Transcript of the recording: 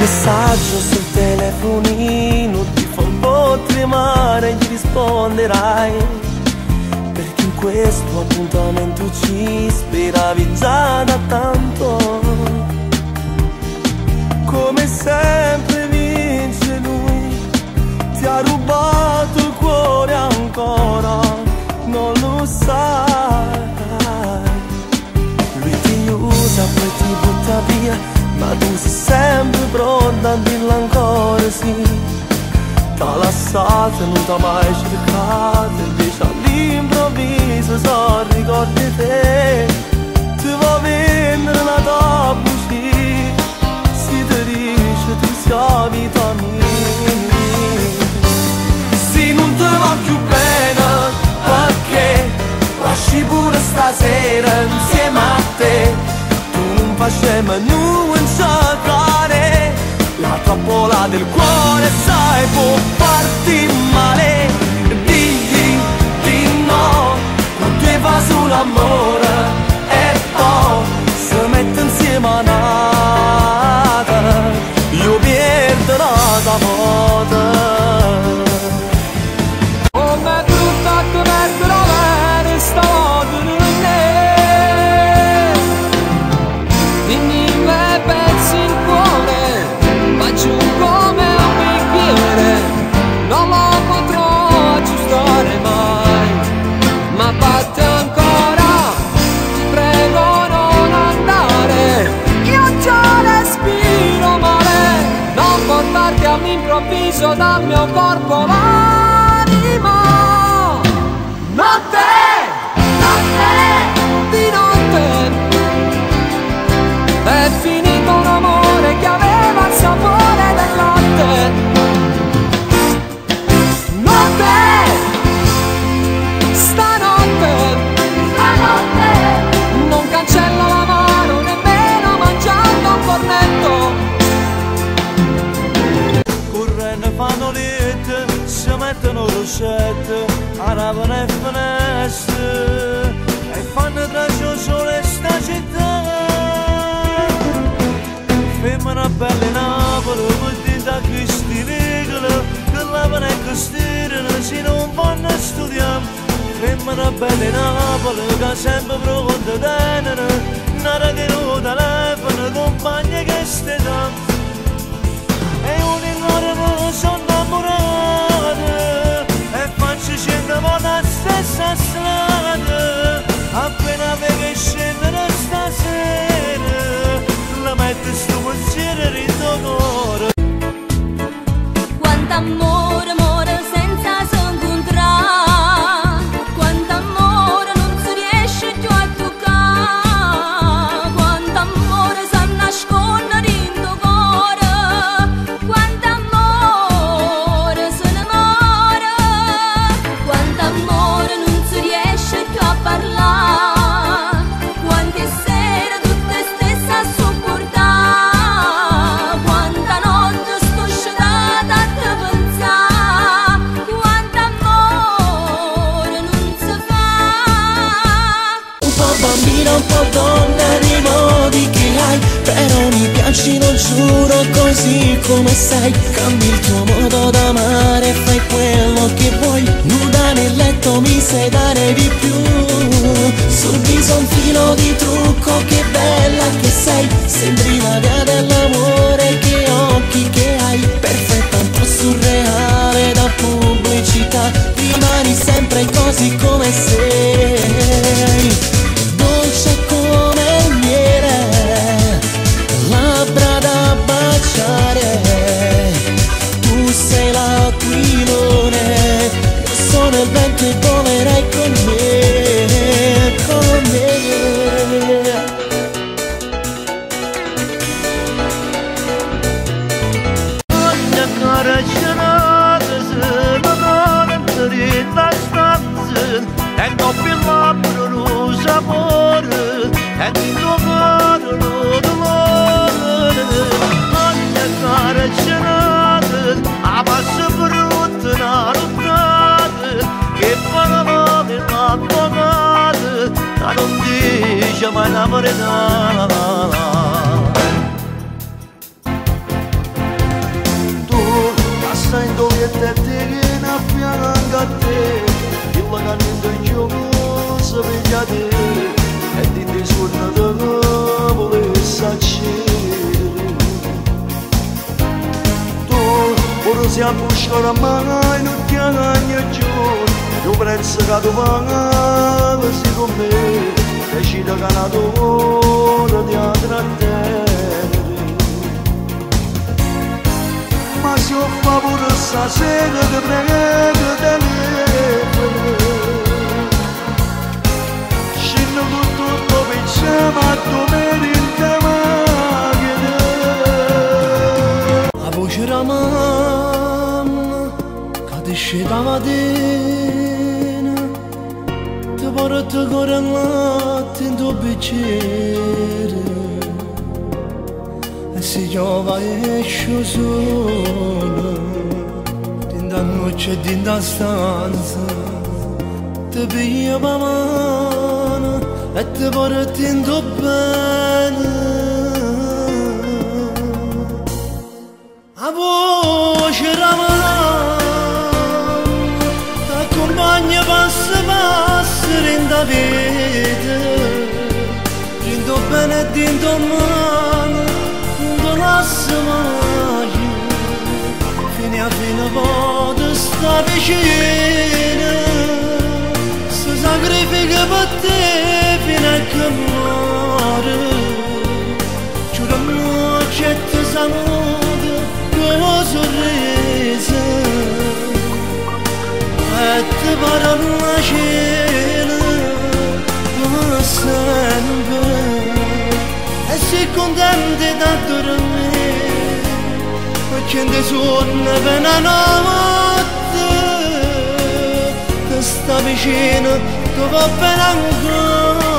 messaggio sul telefonino ti fa un po' tremare, gli risponderai, perché in questo appuntamento ci speravi già da tanto. Come sempre vince lui, ti ha rubato il cuore ancora, non lo sai. Lui ti usa, poi ti butta via, ma tu sei sempre pronta a dirlo ancora sì. T'ha lasciato e non t'ha mai cercato, invece all'improvviso so ricordi te. Ti va vendere una tabula, si ti dice tu sei vita mia. Se non ti va più bene, perché lasci pure stasera insieme a te. Tu non facciamo nulla giocare, la trappola del cuore sai può farti male. Di no, non ti fa sull'amore e poi si mette insieme a nata, io perdo la moda. Come brutta che metterò bene stavolta in me, dimmi me pezzi il cuore, ma giù come un bicchiere, non lo potrò aggiustare mai, ma batte ancora, ti prego non andare, io già respiro male, non portarti all'improvviso dal mio corpo l'anima. Notte, di notte, è finito un amore che aveva il sapore del latte. Notte, stanotte, non cancella la mano nemmeno mangiando un cornetto. Correndo fanno lette, si mettono rosette, aravano e finestre e fanno traccio sole sta città. Femmina bella Napoli, vestita che sti regole, che lavano e che stirano, se non vanno a studiare. Femmina bella Napoli, che sempre pronta a tenere, nada che non telefono, compagni che stiamo. E un'ora mi sono innamorata e faccio 100 volte la stessa strada. Appena vedo scendere stasera, la metto sto pensiero rinto cuore. Quanto amore, amore senza s'incontrare, quanto amore non si riesce più a toccare, quanto amore si nasconde dentro cuore, quanto amore se ne muore, quanto amore non si riesce più a parlare, quante sere tutte stesse a sopportare, quanta notte sto sciolata a te pensare, quanto amore non si fa. Un po' bambina, un po' donna nei modi che hai, però mi piaci, non giuro, così come sei. Cambi il tuo modo d'amare, fai quello che vuoi, nuda nel letto mi sai dare di più. Sul viso un filo di trucco, che bella che sei, sembri la dea dell'amore, che occhi che hai, perfetta, un po' surreale da pubblicità, rimani sempre così come sei. Dolce come il miele, labbra da baciare, tu sei l'aquilone, io sono il vento e volerai con me, con me. Ogni caraccianata se la dona per la stanza, e dopo il labbro lo sapore, e il tuo cuore lo dolore. Ogni caraccianata a passo brutto una nottata, che parole l'avvocato, ma non dice mai la verità. si appusca oramai non ti agagna giù, tu prezzo che tu paghi si con me, decide che una ora di trattenere. Ma se ho favore stasera ti prego telefono, scendo con tutto pensiamo a tu merita macchina. La voce della mamma che ti scende la mattina, ti porta ancora il latte in tuo bicchiere e si trova esce sola dinda noce e dinda stanza, ti piglia la mano e ti porta in tuo bene. La voce della mamma ti accompagna passo passo in da vita, rindo bene e rindo male, non ti lascio mai, fino a fine potrà sta vicina, si sacrifica per te fino a che muore, giuro non c'è ti saluta con sorriso e ti parla la cena come sempre e sei contenta da dormire perché ti suona per la notte, ti sta vicino, ti va bene ancora.